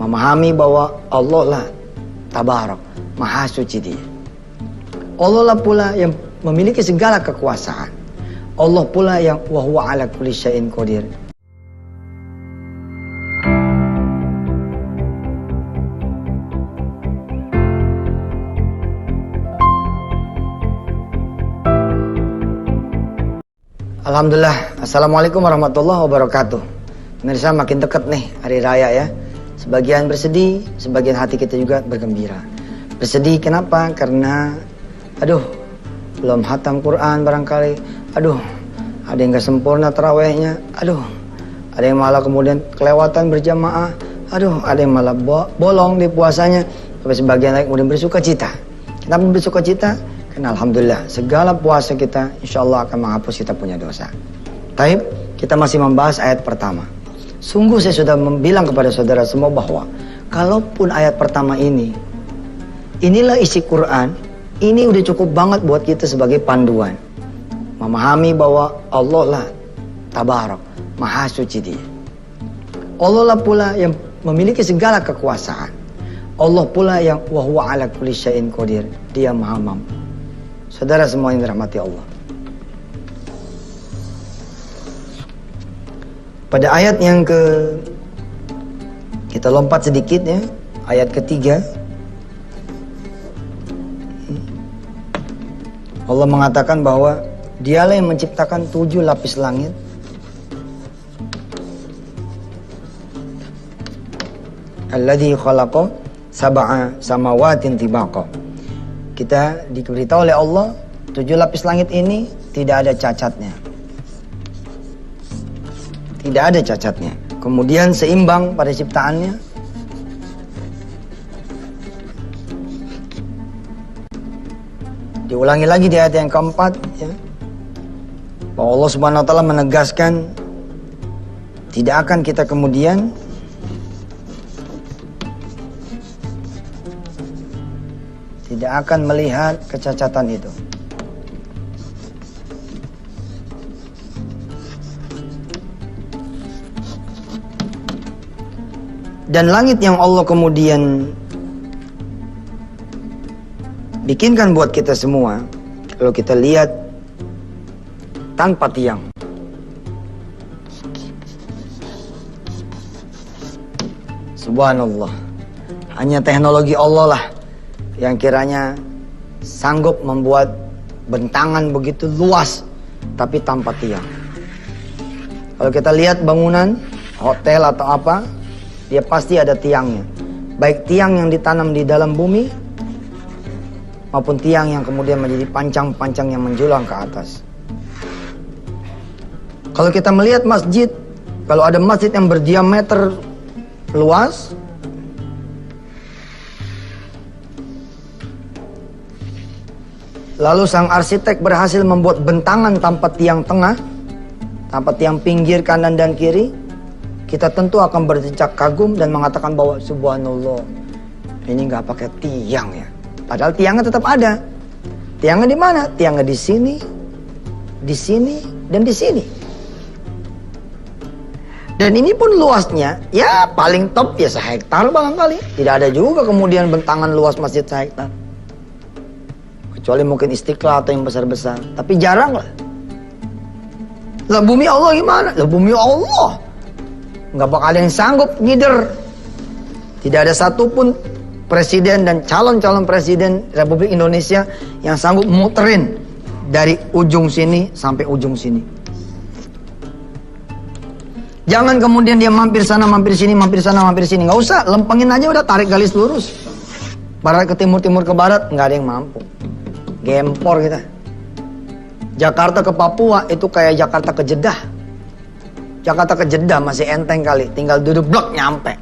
Memahami bahwa Allah lah Tabarak, Maha Suci Dia. Allah lah pula yang memiliki segala kekuasaan. Allah pula yang wa huwa ala kulli syai'in qadir. Alhamdulillah. Assalamualaikum warahmatullahi wabarakatuh. Pemirsa, makin dekat nih hari raya ya. Sebagian bersedih, sebagian hati kita juga bergembira. Bersedih kenapa? Karena belum hatam Quran barangkali. Ada yang gak sempurna tarawehnya. Ada yang malah kemudian kelewatan berjamaah. Ada yang malah bolong di puasanya. Tapi sebagian lain kemudian bersuka cita. Kenapa bersuka cita? Karena alhamdulillah segala puasa kita insya Allah akan menghapus kita punya dosa. Taib, kita masih membahas ayat pertama. Sungguh saya sudah bilang kepada saudara semua bahwa kalaupun ayat pertama inilah isi Quran, ini udah cukup banget buat kita sebagai panduan. Memahami bahwa Allah lah Tabarak, Maha Suci Dia. Allah lah pula yang memiliki segala kekuasaan. Allah pula yang wa huwa ala kulli syai'in qadir. Dia Maha Mampu. Saudara semua yang dirahmati Allah. Pada ayat yang kita lompat sedikit ya, ayat ketiga. Allah mengatakan bahwa Dialah yang menciptakan 7 lapis langit. Alladzi khalaqa sab'a samawatin tibaqa. Kita diberitahu oleh Allah 7 lapis langit ini tidak ada cacatnya. Tidak ada cacatnya. Kemudian seimbang pada ciptaannya. Diulangi lagi di ayat yang keempat ya. Bahwa Allah Subhanahu wa taala menegaskan tidak akan kita kemudian tidak akan melihat kecacatan itu. Dan langit yang Allah kemudian bikinkan buat kita semua, kalau kita lihat tanpa tiang. Subhanallah. Hanya teknologi Allah lah yang kiranya sanggup membuat bentangan begitu luas tapi tanpa tiang. Kalau kita lihat bangunan hotel atau apa, dia pasti ada tiangnya. Baik tiang yang ditanam di dalam bumi maupun tiang yang kemudian menjadi pancang-pancang yang menjulang ke atas. Kalau kita melihat masjid, kalau ada masjid yang berdiameter luas, lalu sang arsitek berhasil membuat bentangan tanpa tiang tengah, tanpa tiang pinggir kanan dan kiri, kita tentu akan berdecak kagum dan mengatakan bahwa subhanallah, ini nggak pakai tiang ya. Padahal tiangnya tetap ada. Tiangnya di mana? Tiangnya di sini, dan di sini. Dan ini pun luasnya, ya paling top ya 1 hektar barangkali. Tidak ada juga kemudian bentangan luas masjid 1 hektar. Kecuali mungkin Istiqlal atau yang besar-besar. Tapi jarang lah. Lah bumi Allah gimana? Lah bumi Allah nggak bakal ada yang sanggup ngider. Tidak ada satupun presiden dan calon-calon presiden Republik Indonesia yang sanggup muterin dari ujung sini sampai ujung sini. Jangan kemudian dia mampir sana, mampir sini, mampir sana, mampir sini. Nggak usah, lempengin aja udah, tarik garis lurus. Barat ke timur, timur ke barat, nggak ada yang mampu. Gempor kita. Jakarta ke Papua itu kayak Jakarta ke Jeddah. Jakarta ke Jeddah masih enteng kali, tinggal duduk blok nyampe.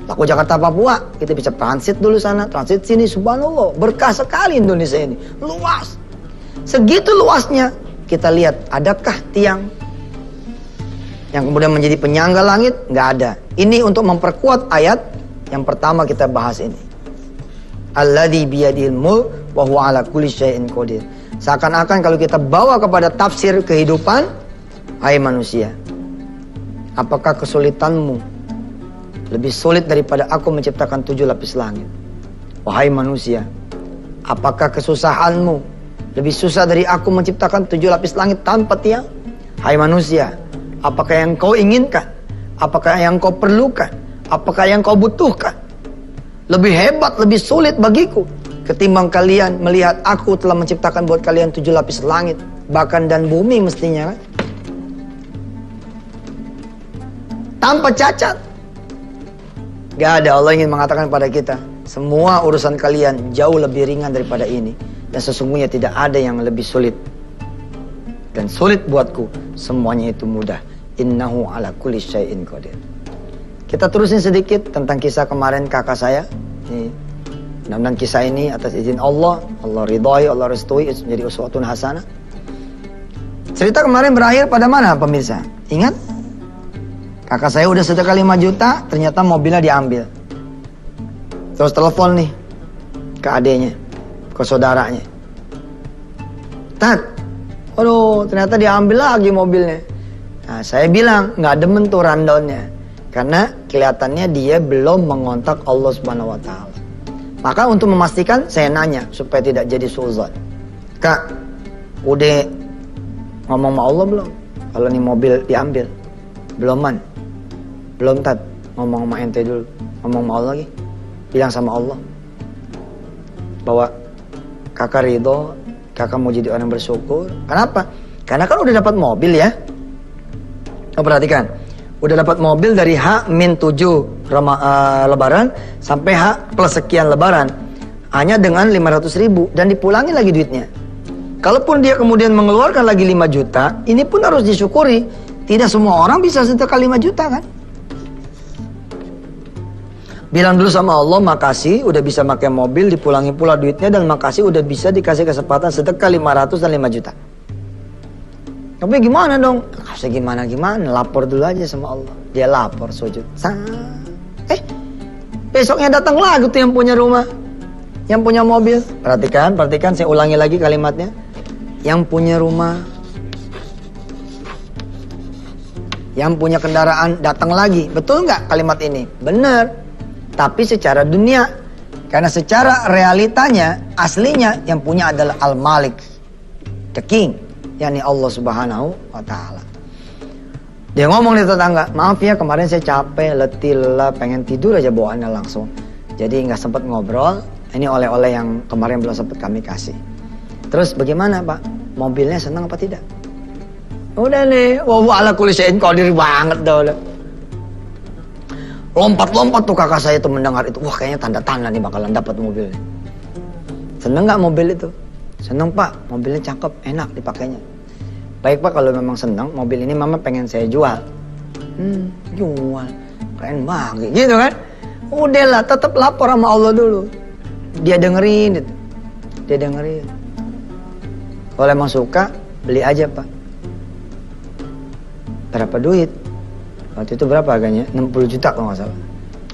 Laku Jakarta Papua, kita bisa transit dulu sana, transit sini, subhanallah. Berkah sekali Indonesia ini, luas. Segitu luasnya, kita lihat adakah tiang yang kemudian menjadi penyangga langit? Nggak ada. Ini untuk memperkuat ayat yang pertama kita bahas ini. Alladzi biyadihil mulk wa huwa ala kulli syai'in qadir. Seakan-akan kalau kita bawa kepada tafsir kehidupan, hai manusia, apakah kesulitanmu lebih sulit daripada aku menciptakan 7 lapis langit. Wahai manusia, apakah kesusahanmu lebih susah dari aku menciptakan 7 lapis langit tanpa tiang? Hai manusia, apakah yang kau inginkan? Apakah yang kau perlukan? Apakah yang kau butuhkan? Lebih hebat, lebih sulit bagiku ketimbang kalian melihat aku telah menciptakan buat kalian 7 lapis langit, bahkan dan bumi mestinya kan? Tanpa cacat. Gak ada. Allah ingin mengatakan pada kita, semua urusan kalian jauh lebih ringan daripada ini. Dan sesungguhnya tidak ada yang lebih sulit. Dan sulit buatku, semuanya itu mudah. Innahu ala kulli syai'in qadir. Kita terusin sedikit tentang kisah kemarin kakak saya. Mudah-mudahan kisah ini atas izin Allah, Allah ridhoi, Allah restui, menjadi uswatun hasanah. Cerita kemarin berakhir pada mana pemirsa? Ingat? Kakak saya udah sedekah 5 juta, ternyata mobilnya diambil. Terus telepon nih ke adenya, ke saudaranya. Tat, aduh ternyata diambil lagi mobilnya. Nah, saya bilang nggak demen tuh rundownnya, karena kelihatannya dia belum mengontak Allah Subhanahu Wa Taala. Maka untuk memastikan saya nanya supaya tidak jadi suuzon. Kak, udah ngomong sama Allah belum? Kalau nih mobil diambil, belum man? Belum Tat, ngomong sama ente dulu. Ngomong sama Allah lagi. Bilang sama Allah bahwa kakak ridho, kakak mau jadi orang bersyukur. Kenapa? Karena kan udah dapat mobil ya. Perhatikan, udah dapat mobil dari H-7 lebaran sampai H plus sekian lebaran. Hanya dengan 500.000 dan dipulangi lagi duitnya. Kalaupun dia kemudian mengeluarkan lagi 5 juta, ini pun harus disyukuri. Tidak semua orang bisa sedekah 5 juta kan? Bilang dulu sama Allah, makasih udah bisa pakai mobil, dipulangi pula duitnya, dan makasih udah bisa dikasih kesempatan sedekah 500 dan 5 juta. Tapi gimana dong? Kasih gimana, lapor dulu aja sama Allah. Dia lapor, sujud. Besoknya datang lagi tuh yang punya rumah, yang punya mobil. Perhatikan, saya ulangi lagi kalimatnya. Yang punya rumah, yang punya kendaraan datang lagi. Betul nggak kalimat ini? Benar. Tapi secara dunia, karena secara realitanya, aslinya yang punya adalah Al-Malik, the King, yakni Allah Subhanahu Wa Taala. Dia ngomong di tetangga, maaf ya kemarin saya capek, letih, lelah, pengen tidur aja bawaannya langsung. Jadi nggak sempat ngobrol. Ini oleh-oleh yang kemarin belum sempat kami kasih. Terus bagaimana Pak? Mobilnya senang apa tidak? Udah nih, wa ala kulli syai'in qadir banget dah. Lompat-lompat tuh kakak saya tuh mendengar itu. Wah kayaknya tanda-tanda nih bakalan dapat mobilnya. Seneng gak mobil itu? Seneng Pak, mobilnya cakep, enak dipakainya. Baik Pak, kalau memang seneng, mobil ini mama pengen saya jual. Jual, keren banget gitu kan. Udahlah, tetap lapor sama Allah dulu. Dia dengerin itu. Dia dengerin. Kalau emang suka, beli aja Pak. Berapa duit? Waktu itu berapa harganya? 60 juta kalau nggak salah.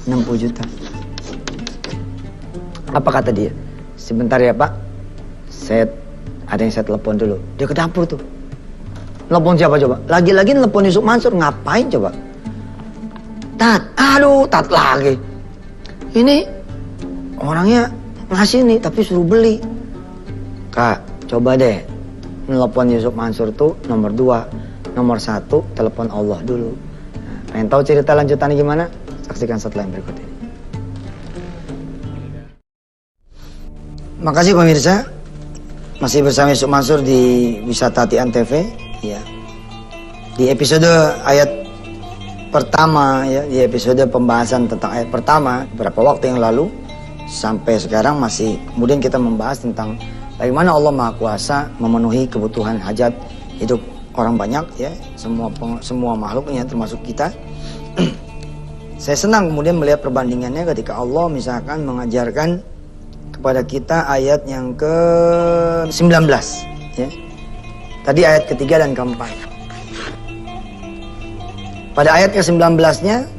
60 juta. Apa kata dia? Sebentar ya Pak. Ada yang saya telepon dulu. Dia ke dapur tuh. Telepon siapa coba? Lagi-lagi telepon Yusuf Mansur. Ngapain coba? Tat. Aduh, Tat lagi. Ini orangnya ngasih nih tapi suruh beli. Kak, coba deh. Telepon Yusuf Mansur tuh nomor 2. Nomor 1, telepon Allah dulu. Pengen tahu cerita lanjutannya gimana? Saksikan setelah yang berikut ini. Makasih pemirsa. Masih bersama Yusuf Mansur di Wisata Tian TV. Ya. Di episode ayat pertama, ya, di episode pembahasan tentang ayat pertama beberapa waktu yang lalu sampai sekarang masih kemudian kita membahas tentang bagaimana Allah Maha Kuasa memenuhi kebutuhan hajat hidup orang banyak, ya, semua makhluknya termasuk kita. Saya senang kemudian melihat perbandingannya ketika Allah misalkan mengajarkan kepada kita ayat yang ke-19, ya. Tadi ayat ketiga dan keempat. Pada ayat ke-19-nya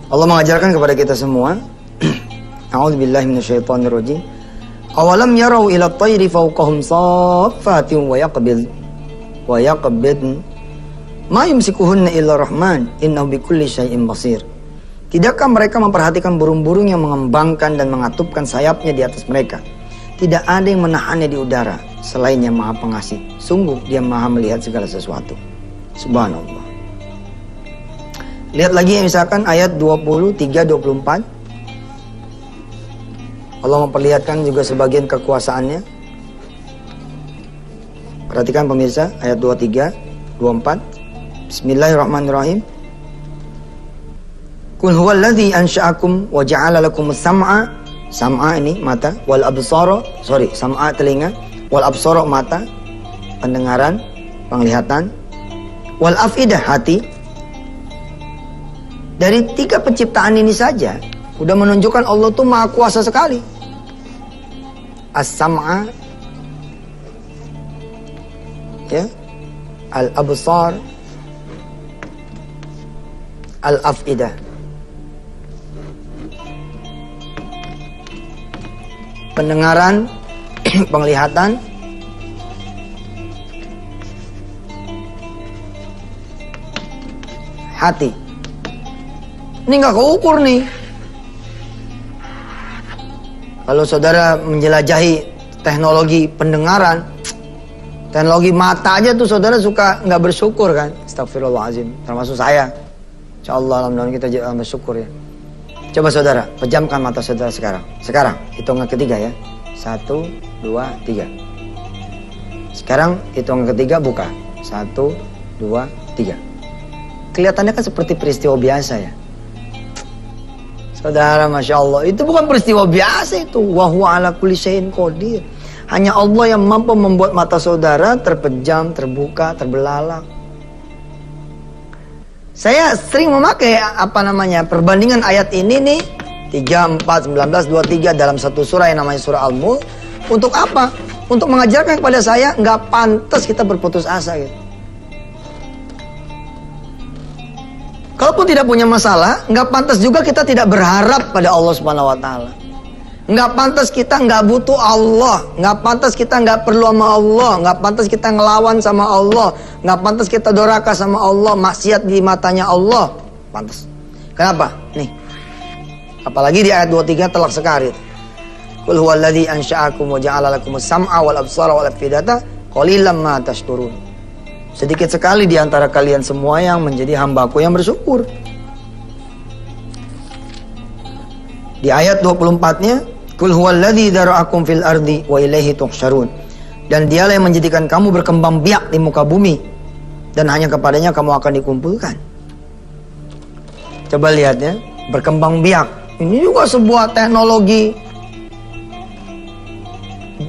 Allah mengajarkan kepada kita semua, A'udzubillahi minasyaitonirrajim. Awalam yarau ila at-tayri fawqahum saffatin wa yaqbid Ma yumsikuhunna illa rahman innahu bikulli syai'in basir. Tidakkah mereka memperhatikan burung-burung yang mengembangkan dan mengatupkan sayapnya di atas mereka? Tidak ada yang menahannya di udara selain yang Maha Pengasih. Sungguh Dia Maha melihat segala sesuatu. Subhanallah. Lihat lagi misalkan ayat 23-24. Allah memperlihatkan juga sebagian kekuasaannya. Perhatikan pemirsa, ayat 23-24. Bismillahirrahmanirrahim. Qul huwallazi ansha'akum wa ja'ala lakumus sam'a. Sam'a ini mata, wal absara, sam'a telinga, wal absara mata, pendengaran, penglihatan, wal afidah hati. Dari 3 penciptaan ini saja udah menunjukkan Allah tuh Maha Kuasa sekali. As-sam'a, ya, al-absar, al-afidah. Pendengaran, penglihatan, hati. Ini nggak keukur nih. Kalau saudara menjelajahi teknologi pendengaran, teknologi mata aja tuh saudara suka nggak bersyukur kan? Astagfirullahaladzim. Termasuk saya. Insyaallah alhamdulillah kita jangan bersyukur ya. Coba saudara, pejamkan mata saudara sekarang. Sekarang, hitungan ketiga ya. 1, 2, 3. Sekarang, hitungan ketiga buka. 1, 2, 3. Kelihatannya kan seperti peristiwa biasa ya. Saudara, Masya Allah. Itu bukan peristiwa biasa itu. Wa huwa ala kulli syai'in qadir. Hanya Allah yang mampu membuat mata saudara terpejam, terbuka, terbelalak. Saya sering memakai perbandingan ayat ini nih 3, 4, 19, 23 dalam satu surah yang namanya surah Al-Mulk. Untuk apa? Untuk mengajarkan kepada saya nggak pantas kita berputus asa gitu. Kalaupun tidak punya masalah, nggak pantas juga kita tidak berharap pada Allah Subhanahu Wa Taala. Nggak pantas kita nggak butuh Allah, nggak pantas kita nggak perlu sama Allah, nggak pantas kita ngelawan sama Allah, nggak pantas kita doraka sama Allah, maksiat di matanya Allah, pantas. Kenapa? Nih, apalagi di ayat 23 telak sekali. Qul huwallazi ansha'akum wa ja'ala lakumus sam'a wal absara wal afidata qalilan ma tashkurun. Sedikit sekali di antara kalian semua yang menjadi hambaku yang bersyukur. Di ayat 24-nya Qul huwallazi dzara'akum fil ardi wa ilaihi tuhsyarun. Dan Dialah yang menjadikan kamu berkembang biak di muka bumi dan hanya kepadanya kamu akan dikumpulkan. Coba lihat ya, berkembang biak. Ini juga sebuah teknologi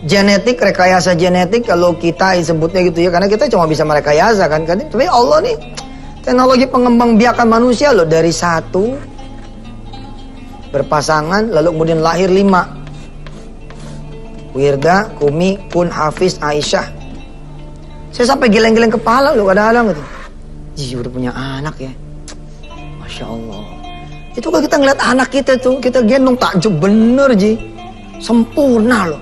genetik, rekayasa genetik kalau kita sebutnya gitu ya, karena kita cuma bisa merekayasa kan. Tapi Allah nih teknologi pengembang biakan manusia loh, dari 1 berpasangan, lalu kemudian lahir 5. Wirda, Kumi, Kun, Hafiz, Aisyah. Saya sampai geleng-geleng kepala loh kadang-kadang gitu. Ji, udah punya anak ya. Masya Allah. Itu kalau kita ngeliat anak kita tuh, kita gendong takjub bener Ji. Sempurna loh.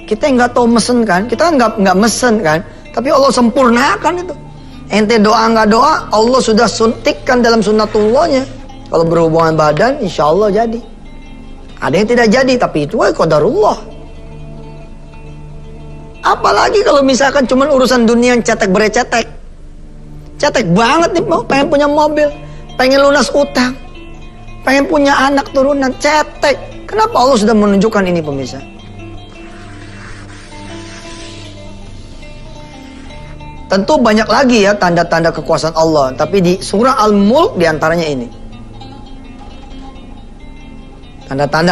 Kita nggak tahu mesen kan, kita nggak mesen kan, tapi Allah sempurnakan itu. Ente doa nggak doa, Allah sudah suntikkan dalam sunnatullahnya. Kalau berhubungan badan, insya Allah jadi. Ada yang tidak jadi, tapi itu qadarullah. Apalagi kalau misalkan cuma urusan dunia yang cetek berecetek. Cetek banget nih, pengen punya mobil, pengen lunas utang, pengen punya anak turunan, cetek. Kenapa Allah sudah menunjukkan ini pemirsa? Tentu banyak lagi ya tanda-tanda kekuasaan Allah, tapi di surah Al-Mulk diantaranya ini. Tanda-tanda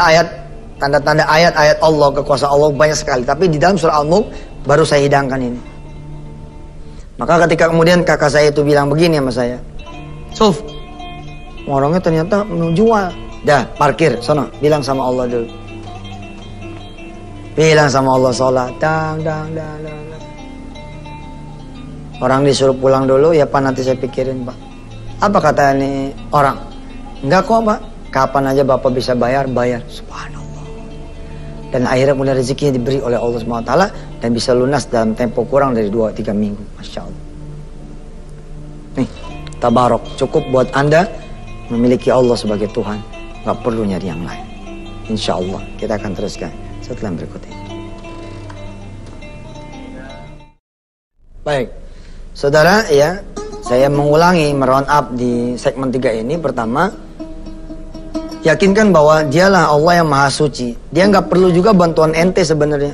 ayat-ayat Allah, kekuasaan Allah banyak sekali. Tapi di dalam surah Al-Mulk baru saya hidangkan ini. Maka ketika kemudian kakak saya itu bilang begini sama saya, Suf, orangnya ternyata menjual. Dah, parkir, sono, bilang sama Allah dulu. Bilang sama Allah sholat. Dang. Orang disuruh pulang dulu, ya Pak nanti saya pikirin Pak. Apa kata ini orang? Enggak kok Pak. Kapan aja Bapak bisa bayar. Subhanallah. Dan akhirnya kemudian rezekinya diberi oleh Allah SWT dan bisa lunas dalam tempo kurang dari 2-3 minggu. Masya Allah. Nih. tabarok. Cukup buat Anda memiliki Allah sebagai Tuhan, nggak perlu nyari yang lain. Insya Allah kita akan teruskan setelah berikut ini. Baik, saudara, ya, saya mengulangi meround up di segmen 3 ini. Pertama, yakinkan bahwa dialah Allah yang maha suci. Dia nggak perlu juga bantuan ente sebenarnya.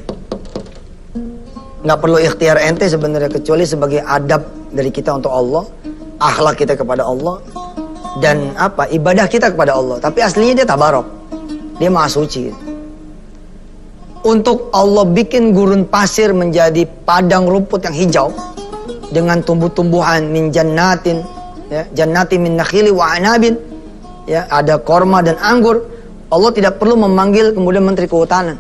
Nggak perlu ikhtiar ente sebenarnya, kecuali sebagai adab dari kita untuk Allah, akhlak kita kepada Allah, dan ibadah kita kepada Allah. Tapi aslinya dia tabarok, dia maha suci. Untuk Allah bikin gurun pasir menjadi padang rumput yang hijau dengan tumbuh-tumbuhan min jannatin, ya, jannati min nakhili wa anabin, ya, ada korma dan anggur. Allah tidak perlu memanggil kemudian menteri kehutanan.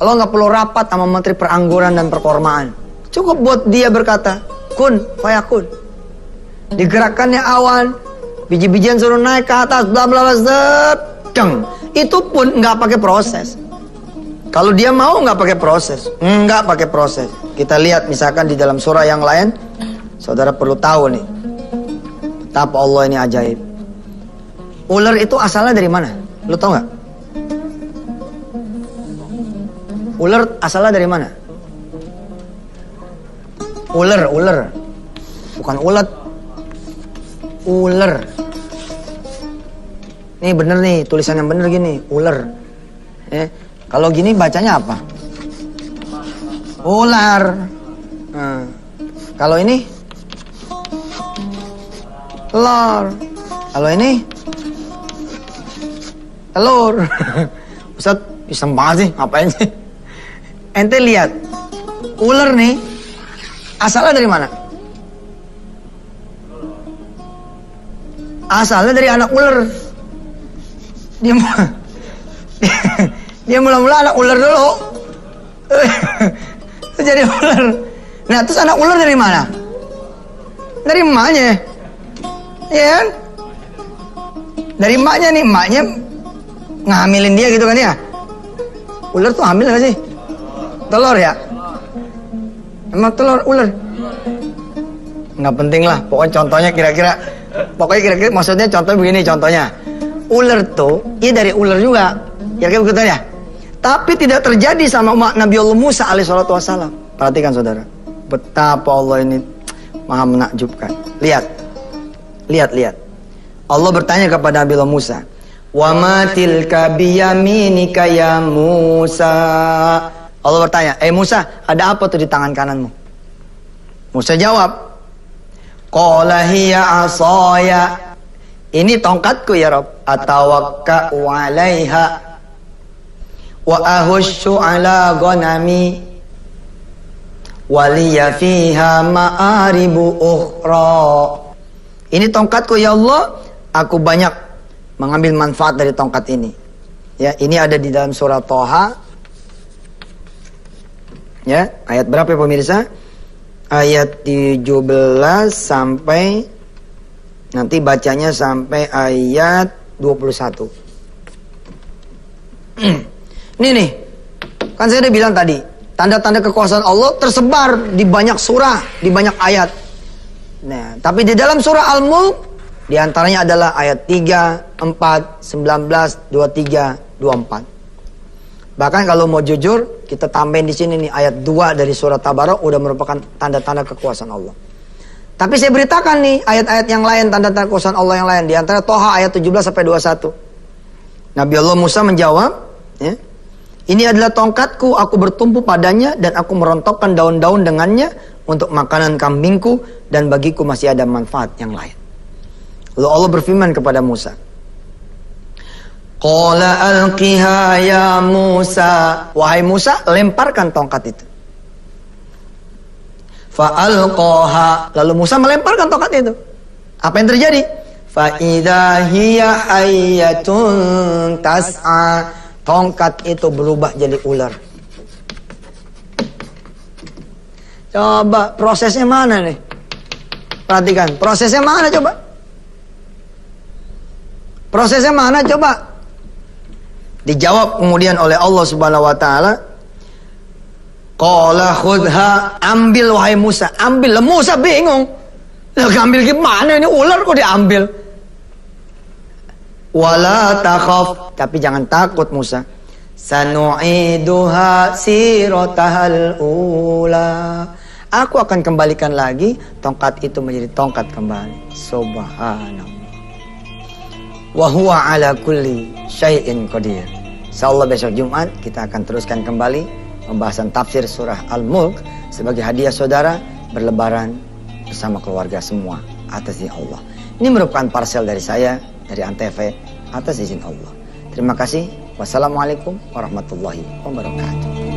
Allah nggak perlu rapat sama menteri perangguran dan perkormaan. Cukup buat dia berkata, kun fayakun. Digerakkannya awan, biji-bijian suruh naik ke atas, bla bla bla, sedeng. Itu pun nggak pakai proses. Kalau dia mau nggak pakai proses, nggak pakai proses. Kita lihat misalkan di dalam surah yang lain, saudara perlu tahu nih, betapa Allah ini ajaib. Ular itu asalnya dari mana? Lu tahu nggak? Ular asalnya dari mana? Ular. Bukan ulat. Ular. Nih bener nih, tulisan yang bener gini, ular. Kalau gini bacanya apa? Ular. Nah, kalau ini? Telur. Kalau ini? Telur. Ustaz, iseng banget sih, ngapain sih? Ente lihat, ular nih, asalnya dari mana? Asalnya dari anak ular. Dia mula-mula anak ular dulu. Terus jadi ular. Nah, terus anak ular dari mana? Dari emaknya. Iya kan? Dari emaknya nih, emaknya ngamilin dia gitu kan ya. Ular tuh hamil gak sih? Telur ya? Emang telur ular? Nggak penting lah, pokoknya contohnya kira-kira maksudnya contoh begini contohnya. Ular tuh, iya dari ular juga, kira-kira begitu ya. Tapi tidak terjadi sama umat Nabi Allah Musa alaihissalatu wassalam. Perhatikan saudara, betapa Allah ini maha menakjubkan. Lihat. Allah bertanya kepada Nabi Allah Musa, wa ma tilka biyaminika ya Musa. Allah bertanya, Musa, ada apa tuh di tangan kananmu? Musa jawab, qala hiya asaya. Ini tongkatku ya Rabb, atawakka'u 'alaiha wa ahussu 'ala ghanami wa liya fiha ma'aribu ukhra. Ini tongkatku ya Allah, aku banyak mengambil manfaat dari tongkat ini. Ya, ini ada di dalam surah Thaha. Ya, ayat berapa ya pemirsa? Ayat 17 sampai nanti bacanya sampai ayat 21. Ini nih, kan saya udah bilang tadi, tanda-tanda kekuasaan Allah tersebar di banyak surah, di banyak ayat. Nah, tapi di dalam surah Al-Mulk, di antaranya adalah ayat 3, 4, 19, 23, 24. Bahkan kalau mau jujur, kita tambahin di sini nih ayat 2 dari surat Tabarok udah merupakan tanda-tanda kekuasaan Allah. Tapi saya beritakan nih ayat-ayat yang lain, tanda-tanda kekuasaan Allah yang lain. Di antara Thaha ayat 17 sampai 21. Nabi Allah Musa menjawab, ya, ini adalah tongkatku, aku bertumpu padanya dan aku merontokkan daun-daun dengannya untuk makanan kambingku dan bagiku masih ada manfaat yang lain. Lalu Allah berfirman kepada Musa, qala alqiha ya Musa. Wahai Musa, lemparkan tongkat itu. Fa'alqaha. Lalu Musa melemparkan tongkat itu. Apa yang terjadi? Fa idza hiya hayyatun tas'a. Tongkat itu berubah jadi ular. Coba prosesnya mana nih? Perhatikan, prosesnya mana coba? Prosesnya mana coba? Dijawab kemudian oleh Allah Subhanahu wa taala, qala khudha, ambil wahai Musa, ambil. Musa bingung. Lah ngambil gimana ini ular kok diambil? Wala takhaf, tapi jangan takut Musa. Sanu'iduha siratahal ula. Aku akan kembalikan lagi tongkat itu menjadi tongkat kembali. Subhanallah. Wa huwa ala kulli syai'in qadir. Insyaallah besok Jumat kita akan teruskan kembali pembahasan tafsir surah Al-Mulk sebagai hadiah saudara berlebaran bersama keluarga semua atas izin Allah. Ini merupakan parcel dari saya, dari Antv, atas izin Allah. Terima kasih. Wassalamualaikum warahmatullahi wabarakatuh.